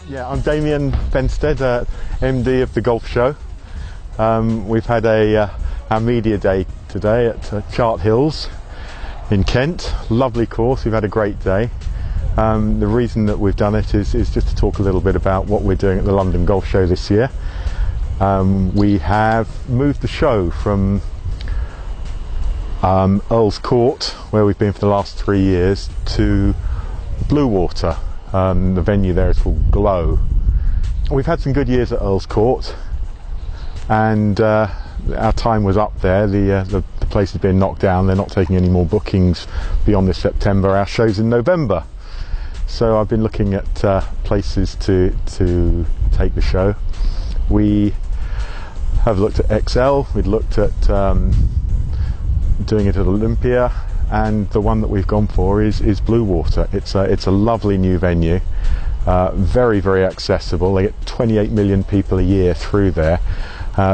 Yeah, I'm Damien Fenstead, MD of the Golf Show. We've had our media day today at Chart Hills in Kent. Lovely course, we've had a great day. The reason that we've done it is just to talk a little bit about what we're doing at the London Golf Show this year. We have moved the show from Earls Court, where we've been for the last 3 years, to Bluewater. The venue there is called Glow. We've had some good years at Earls Court, and our time was up there. The place has been knocked down. They're not taking any more bookings beyond this September. Our show's in November, so I've been looking at places to take the show. We have looked at XL. We'd looked at doing it at Olympia, and the one that we've gone for is Bluewater. It's a lovely new venue, very, very accessible. They get 28 million people a year through there,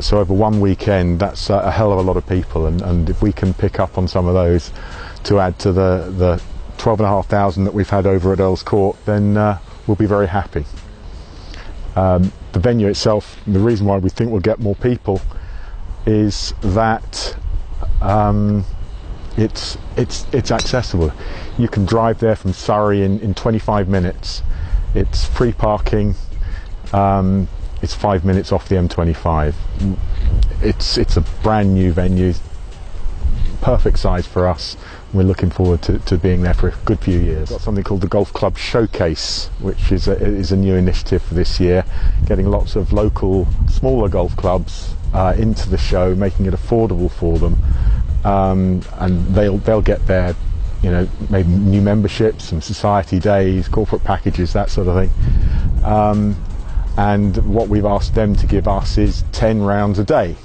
so over one weekend that's a hell of a lot of people, and if we can pick up on some of those to add to the 12,500 that we've had over at Earls Court, then we'll be very happy. The venue itself, the reason why we think we'll get more people is that it's accessible. You can drive there from Surrey in 25 minutes. It's free parking. It's 5 minutes off the M25. It's a brand new venue, perfect size for us. We're looking forward to being there for a good few years. We've got something called the Golf Club Showcase, which is a new initiative for this year, getting lots of local smaller golf clubs into the show, making it affordable for them, and they'll get their, maybe new memberships, some society days, corporate packages, that sort of thing. And what we've asked them to give us is 10 rounds a day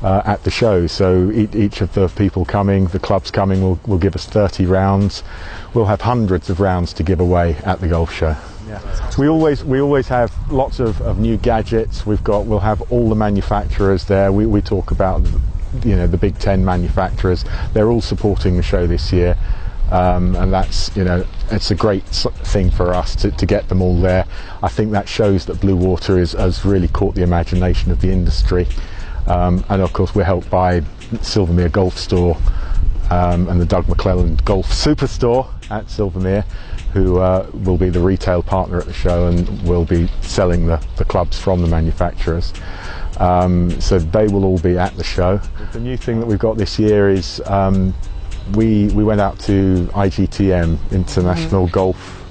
at the show. So each of the people coming, the clubs coming, will give us 30 rounds. We'll have hundreds of rounds to give away at the golf show. Yeah. We always have lots of new gadgets. We'll have all the manufacturers there. We talk about the big 10 manufacturers. They're all supporting the show this year, and that's it's a great thing for us to get them all there. I think that shows that Bluewater has really caught the imagination of the industry. And of course we're helped by Silvermere Golf Store and the Doug McClellan Golf Superstore at Silvermere, who will be the retail partner at the show and will be selling the clubs from the manufacturers. So they will all be at the show. The new thing that we've got this year is we went out to IGTM, International Golf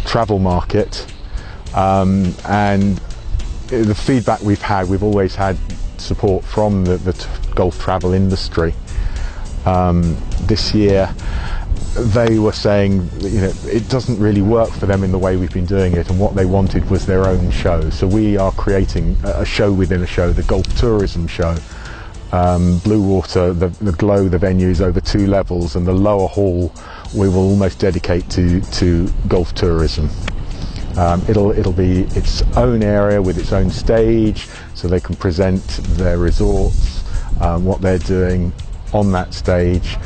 Travel Market, and the feedback we've always had support from the golf travel industry. This year they were saying it doesn't really work for them in the way we've been doing it, and what they wanted was their own show. So we are creating a show within a show, the Golf Tourism Show. Bluewater, the Glow, the venue is over 2 levels, and the lower hall we will almost dedicate to golf tourism. It'll be its own area with its own stage, so they can present their resorts, what they're doing on that stage.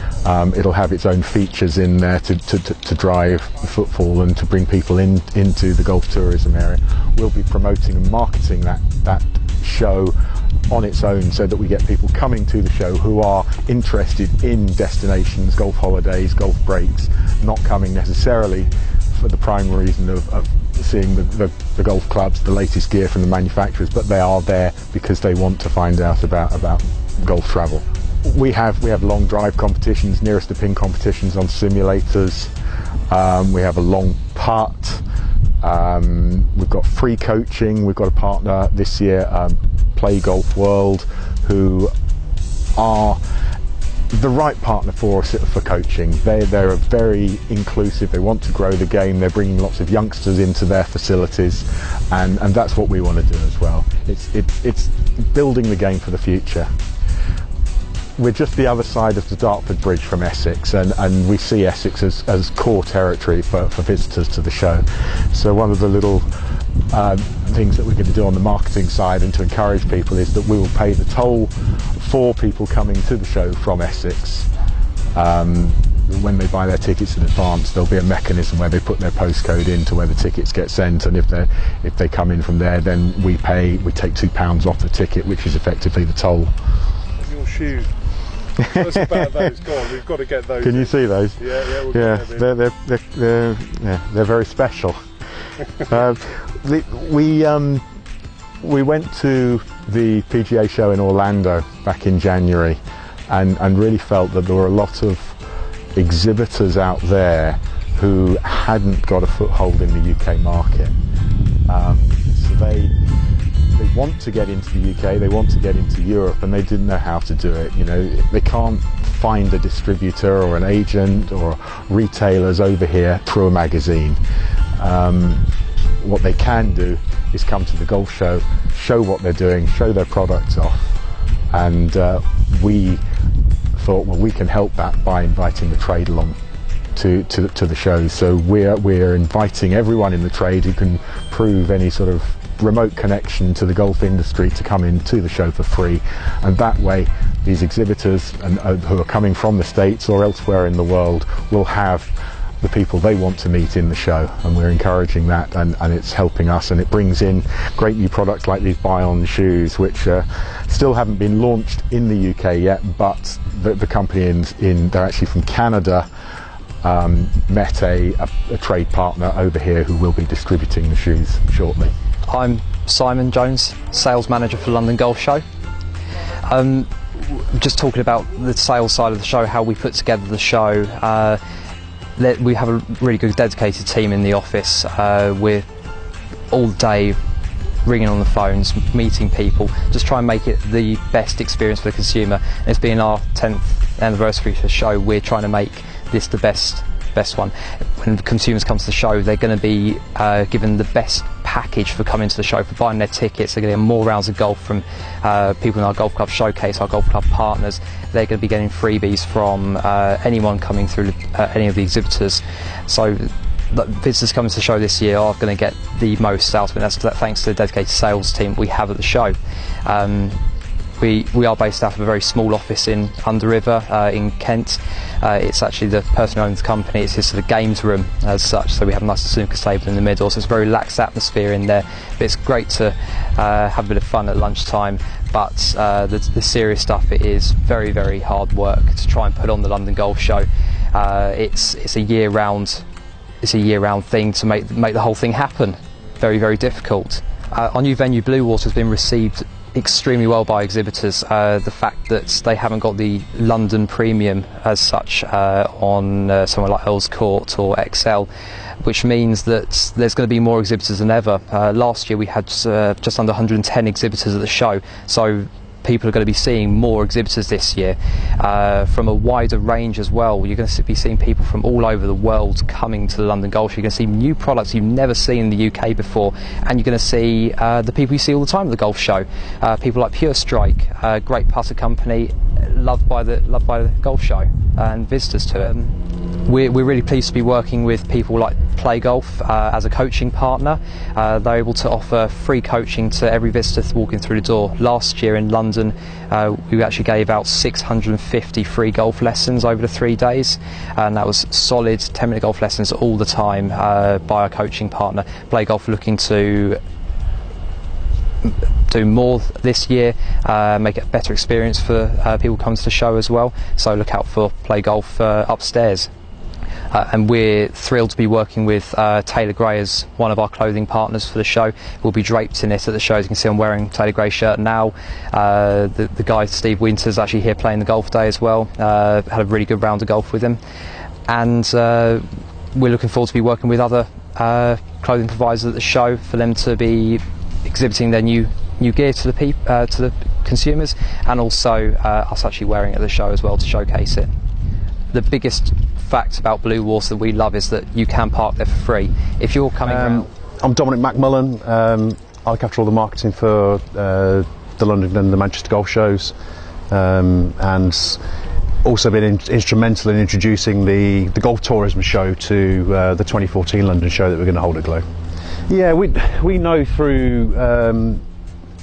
It'll have its own features in there to drive the footfall and to bring people into the golf tourism area. We'll be promoting and marketing that show on its own, so that we get people coming to the show who are interested in destinations, golf holidays, golf breaks, not coming necessarily for the primary reason of seeing the golf clubs, the latest gear from the manufacturers, but they are there because they want to find out about golf travel. We have long drive competitions, nearest to pin competitions on simulators. We have a long putt. We've got free coaching. We've got a partner this year, Play Golf World, who are the right partner for us for coaching. They're very inclusive. They want to grow the game. They're bringing lots of youngsters into their facilities, and that's what we want to do as well. It's building the game for the future. We're just the other side of the Dartford Bridge from Essex, and we see Essex as core territory for visitors to the show. So one of the little things that we're going to do on the marketing side and to encourage people is that we will pay the toll for people coming to the show from Essex. when they buy their tickets in advance, there'll be a mechanism where they put their postcode in to where the tickets get sent, and if they come in from there, then we take £2 off the ticket, which is effectively the toll. Your shoes. Tell us about those. Go on, we've got to get those. Can you see those? Yeah, we'll they're very special. We went to the PGA show in Orlando back in January, and really felt that there were a lot of exhibitors out there who hadn't got a foothold in the UK market. So they want to get into the UK, they want to get into Europe, and they didn't know how to do it. You know, they can't find a distributor or an agent or retailers over here through a magazine. What they can do is come to the golf show, show what they're doing, show their products off, and we thought, well, we can help that by inviting the trade along to the show. So we're inviting everyone in the trade who can prove any sort of remote connection to the golf industry to come into the show for free, and that way these exhibitors who are coming from the States or elsewhere in the world will have the people they want to meet in the show, and we're encouraging that, and it's helping us, and it brings in great new products like these Bion shoes, which still haven't been launched in the UK yet, but the company they're actually from Canada, met a trade partner over here who will be distributing the shoes shortly. I'm Simon Jones, sales manager for London Golf Show. Just talking about the sales side of the show, how we put together the show. We have a really good dedicated team in the office. We're all day ringing on the phones, meeting people, just try and make it the best experience for the consumer. And it's been our 10th anniversary for the show, we're trying to make this the best one. When the consumers come to the show, they're going to be given the best package for coming to the show, for buying their tickets. They're going to get more rounds of golf from people in our golf club showcase, our golf club partners. They're going to be getting freebies from anyone coming through any of the exhibitors. So the visitors coming to the show this year are going to get the most out of it. That's thanks to the dedicated sales team we have at the show. We are based out of a very small office in Underriver in Kent. It's actually the person who owns the company. It's his sort of games room as such, so we have a nice snooker table in the middle, so it's a very relaxed atmosphere in there. But it's great to have a bit of fun at lunchtime, but the serious stuff, it is very, very hard work to try and put on the London Golf Show. It's a year-round thing to make the whole thing happen. Very, very difficult. Our new venue, Blue Water, has been received extremely well by exhibitors. The fact that they haven't got the London premium as such on somewhere like Earls Court or XL, which means that there's going to be more exhibitors than ever. Last year we had just under 110 exhibitors at the show, so people are going to be seeing more exhibitors this year from a wider range as well. You're going to be seeing people from all over the world coming to the London Golf Show. You're going to see new products you've never seen in the UK before, and you're going to see the people you see all the time at the golf show. People like Pure Strike, a great putter company, loved by the golf show and visitors to it. We're really pleased to be working with people like Play Golf as a coaching partner. They're able to offer free coaching to every visitor walking through the door. Last year in London, we actually gave out 650 free golf lessons over the 3 days, and that was solid 10-minute golf lessons all the time by our coaching partner. Play Golf looking to do more this year, make it a better experience for people who come to the show as well, so look out for Play Golf upstairs. And we're thrilled to be working with Taylor Gray as one of our clothing partners for the show. We'll be draped in it at the show. As you can see, I'm wearing a Taylor Gray shirt now. The guy Steve Winters actually here playing the golf day as well. Had a really good round of golf with him, and we're looking forward to be working with other clothing providers at the show for them to be exhibiting their new gear to the consumers, and also us actually wearing it at the show as well to showcase it. The biggest fact about Blue Water that we love is that you can park there for free. If you're coming around... I'm Dominic McMullen. I look after all the marketing for the London and the Manchester golf shows, and also been instrumental in introducing the golf tourism show to the 2014 London show that we're going to hold at Glow. Yeah, we know through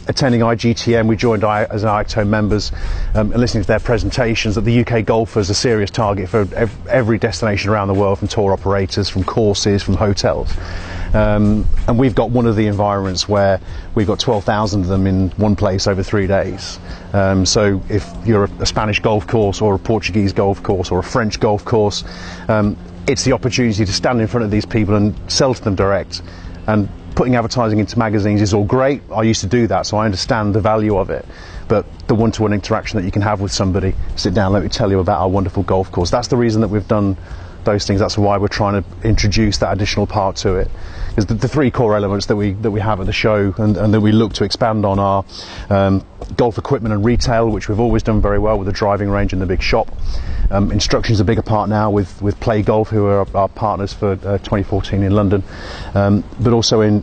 attending IGTM, we joined as IACTO members and listening to their presentations that the UK golfer is a serious target for every destination around the world, from tour operators, from courses, from hotels. And we've got one of the environments where we've got 12,000 of them in one place over 3 days. So if you're a Spanish golf course or a Portuguese golf course or a French golf course, it's the opportunity to stand in front of these people and sell to them direct. And putting advertising into magazines is all great. I used to do that, so I understand the value of it. But the one-to-one interaction that you can have with somebody, sit down, let me tell you about our wonderful golf course. That's the reason that we've done those things. That's why we're trying to introduce that additional part to it. Because the three core elements that we have at the show and that we look to expand on are golf equipment and retail, which we've always done very well with the driving range and the big shop. Instruction is a bigger part now with Play Golf, who are our partners for 2014 in London, but also in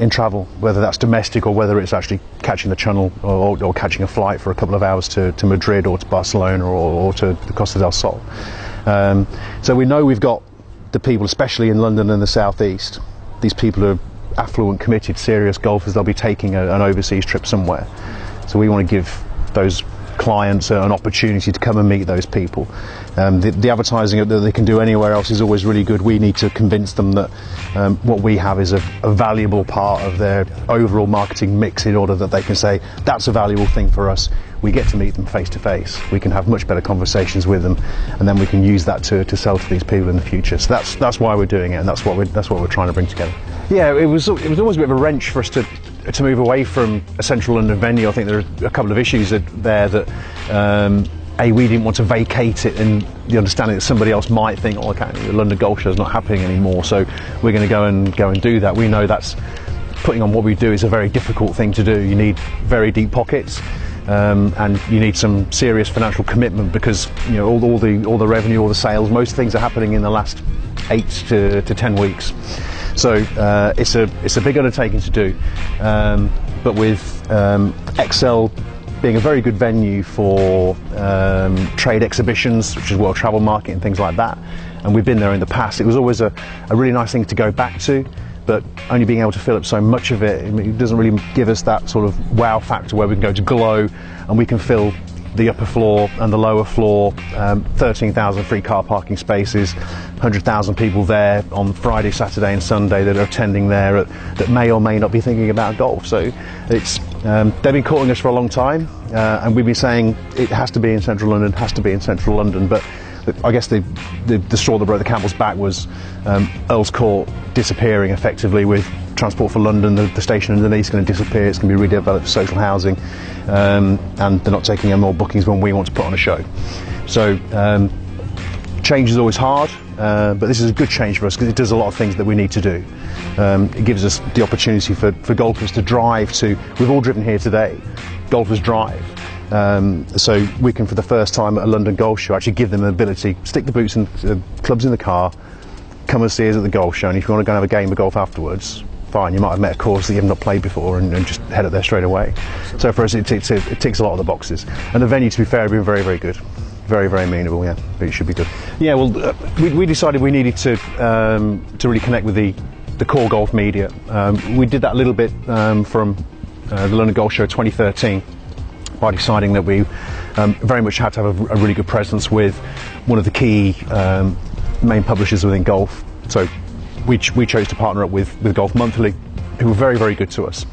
travel, whether that's domestic or whether it's actually catching the Channel or catching a flight for a couple of hours to Madrid or to Barcelona or to the Costa del Sol. So we know we've got the people, especially in London and the southeast, these people are affluent, committed, serious golfers. They'll be taking an overseas trip somewhere. So we want to give those clients an opportunity to come and meet those people. The advertising that they can do anywhere else is always really good. We need to convince them that what we have is a valuable part of their overall marketing mix, in order that they can say that's a valuable thing for us. We get to meet them face to face. We can have much better conversations with them, and then we can use that to sell to these people in the future. So that's why we're doing it, and that's what we're trying to bring together. Yeah, it was always a bit of a wrench for us to move away from a central London venue. I think there are a couple of issues there that we didn't want to vacate it, and the understanding that somebody else might think, oh, okay, the London Golf Show is not happening anymore, so we're going to go and do that. We know that's putting on what we do is a very difficult thing to do. You need very deep pockets. And you need some serious financial commitment, because all the revenue, all the sales, most things are happening in the last 8 to 10 weeks. So it's a big undertaking to do. But with Excel being a very good venue for trade exhibitions, which is World Travel Market and things like that, and we've been there in the past, it was always a really nice thing to go back to. But only being able to fill up so much of it doesn't really give us that sort of wow factor where we can go to Glow and we can fill the upper floor and the lower floor, 13,000 free car parking spaces, 100,000 people there on Friday, Saturday and Sunday that are attending there that may or may not be thinking about golf. So it's they've been courting us for a long time, and we've been saying it has to be in central London, has to be in central London. But I guess the straw that broke the camel's back was Earl's Court disappearing effectively, with Transport for London. The station underneath is going to disappear. It's going to be redeveloped for social housing, and they're not taking any more bookings when we want to put on a show. So change is always hard, but this is a good change for us because it does a lot of things that we need to do. It gives us the opportunity for golfers to drive to. We've all driven here today. Golfers drive. So we can, for the first time at a London Golf Show, actually give them an ability, stick the boots and clubs in the car, come and see us at the golf show, and if you want to go and have a game of golf afterwards, fine, you might have met a course that you've not played before and just head up there straight away. So for us it ticks a lot of the boxes. And the venue, to be fair, has been very, very good. Very, very amenable, yeah, but it should be good. Yeah, well, we decided we needed to really connect with the core golf media. We did that a little bit from the London Golf Show 2013, by deciding that we very much had to have a really good presence with one of the key main publishers within golf. So we chose to partner up with Golf Monthly, who were very, very good to us.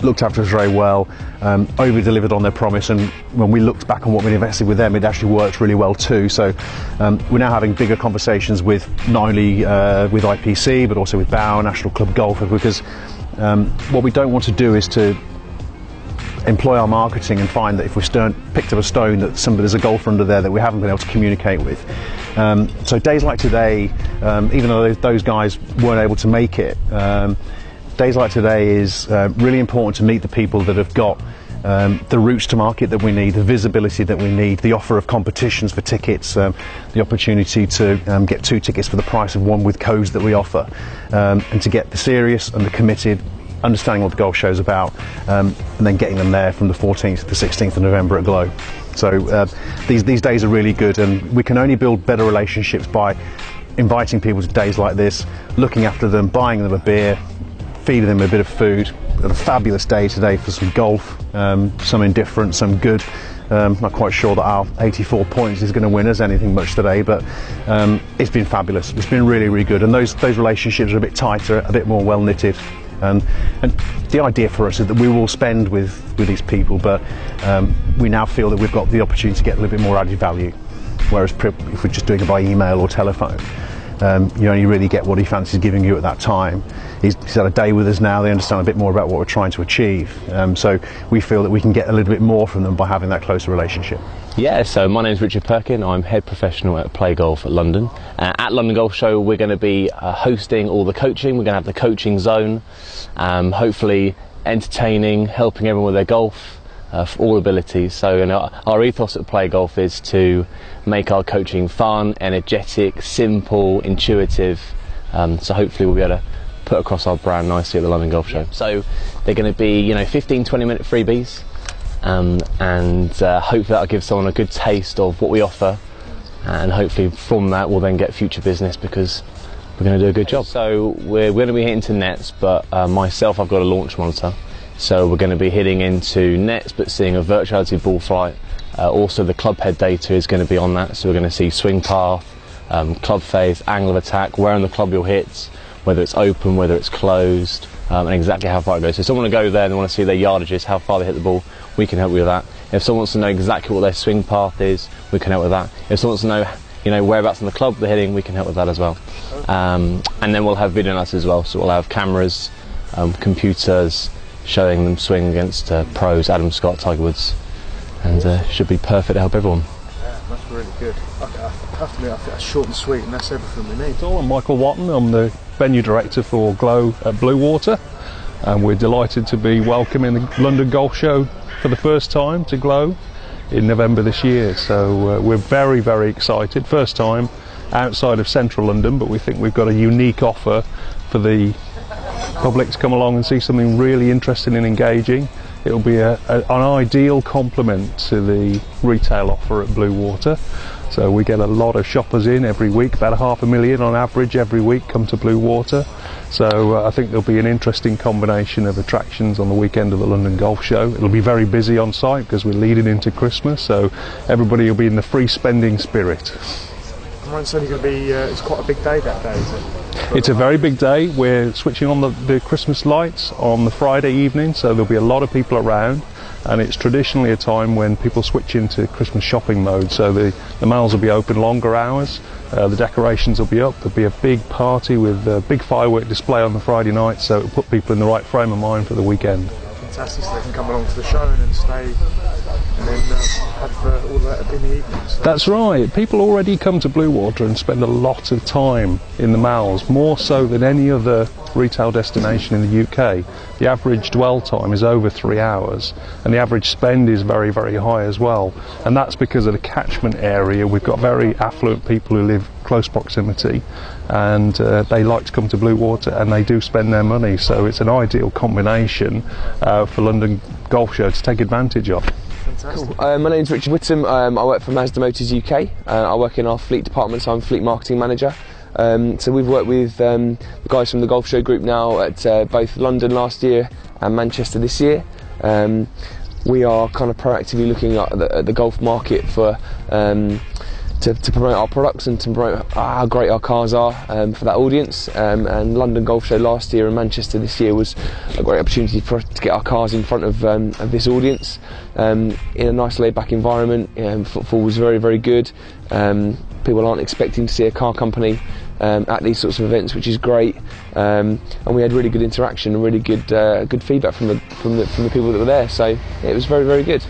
Looked after us very well, over-delivered on their promise, and when we looked back on what we'd invested with them, it actually worked really well too. So we're now having bigger conversations with not only with IPC but also with BOW, National Club Golfer, because what we don't want to do is to employ our marketing and find that if we've picked up a stone that there's a golfer under there that we haven't been able to communicate with. So days like today, even though those guys weren't able to make it, days like today is really important to meet the people that have got the routes to market that we need, the visibility that we need, the offer of competitions for tickets, the opportunity to get 2 tickets for the price of 1 with codes that we offer, and to get the serious and the committed, understanding what the golf show's about, and then getting them there from the 14th to the 16th of November at Glow. So these days are really good, and we can only build better relationships by inviting people to days like this, looking after them, buying them a beer, feeding them a bit of food, had a fabulous day today for some golf, some indifferent, some good. Not quite sure that our 84 points is going to win us anything much today, but it's been fabulous. It's been really, really good, and those relationships are a bit tighter, a bit more well knitted. And the idea for us is that we will spend with these people, but we now feel that we've got the opportunity to get a little bit more added value. Whereas if we're just doing it by email or telephone, you only really get what he fancies giving you at that time. He's had a day with us now, they understand a bit more about what we're trying to achieve. So we feel that we can get a little bit more from them by having that closer relationship. Yeah, so my name's Richard Perkin, I'm head professional at Play Golf at London. At London Golf Show we're going to be hosting all the coaching, we're going to have the coaching zone, hopefully entertaining, helping everyone with their golf. For all abilities. So our ethos at Play Golf is to make our coaching fun, energetic, simple, intuitive. So hopefully we'll be able to put across our brand nicely at the London Golf Show. So they're going to be 15-20 minute freebies, and hopefully that'll give someone a good taste of what we offer, and hopefully from that we'll then get future business because we're going to do a good job. So we're going to be hitting to nets, but myself, I've got a launch monitor. So we're going to be hitting into nets but seeing a virtuality ball flight. Also the club head data is going to be on that, so we're going to see swing path, club face, angle of attack, where on the club you'll hit, whether it's open, whether it's closed, and exactly how far it goes. So if someone want to go there and they want to see their yardages, how far they hit the ball, we can help you with that. If someone wants to know exactly what their swing path is, we can help with that. If someone wants to know whereabouts on the club they're hitting, we can help with that as well. And then we'll have video analysis as well, so we'll have cameras, computers, showing them swing against pros, Adam Scott, Tiger Woods, and should be perfect to help everyone. Yeah, that's really good. I have to admit, I think that's short and sweet, and that's everything we need. I'm Michael Watton, I'm the venue director for Glow at Blue Water, and we're delighted to be welcoming the London Golf Show for the first time to Glow in November this year. So we're very, very excited. First time outside of central London, but we think we've got a unique offer for the public to come along and see something really interesting and engaging. It'll be an ideal complement to the retail offer at Blue Water. So we get a lot of shoppers in every week, about 500,000 on average every week come to Blue Water. So I think there'll be an interesting combination of attractions on the weekend of the London Golf Show. It'll be very busy on site because we're leading into Christmas, so everybody will be in the free spending spirit. It's only going to be, it's quite a big day that day, is it? It's a very big day. We're switching on the Christmas lights on the Friday evening, so there'll be a lot of people around, and it's traditionally a time when people switch into Christmas shopping mode, so the malls will be open longer hours, the decorations will be up, there'll be a big party with a big firework display on the Friday night, so it'll put people in the right frame of mind for the weekend. Fantastic, so they can come along to the show and then stay and then have all that in the evening. So. That's right. People already come to Blue Water and spend a lot of time in the malls, more so than any other retail destination in the UK. The average dwell time is over 3 hours, and the average spend is very, very high as well. And that's because of the catchment area. We've got very affluent people who live close proximity, and they like to come to Blue Water, and they do spend their money. So it's an ideal combination for London Golf Show to take advantage of. Fantastic. Cool. My name's Richard Whittam. I work for Mazda Motors UK. I work in our fleet department, so I'm fleet marketing manager. So we've worked with the guys from the Golf Show Group now at both London last year and Manchester this year. We are kind of proactively looking at the golf market for to promote our products and to promote how great our cars are for that audience. And London Golf Show last year and Manchester this year was a great opportunity for us to get our cars in front of this audience in a nice laid-back environment. Footfall was very, very good. People aren't expecting to see a car company at these sorts of events, which is great. And we had really good interaction and really good feedback from the people that were there. So it was very, very good.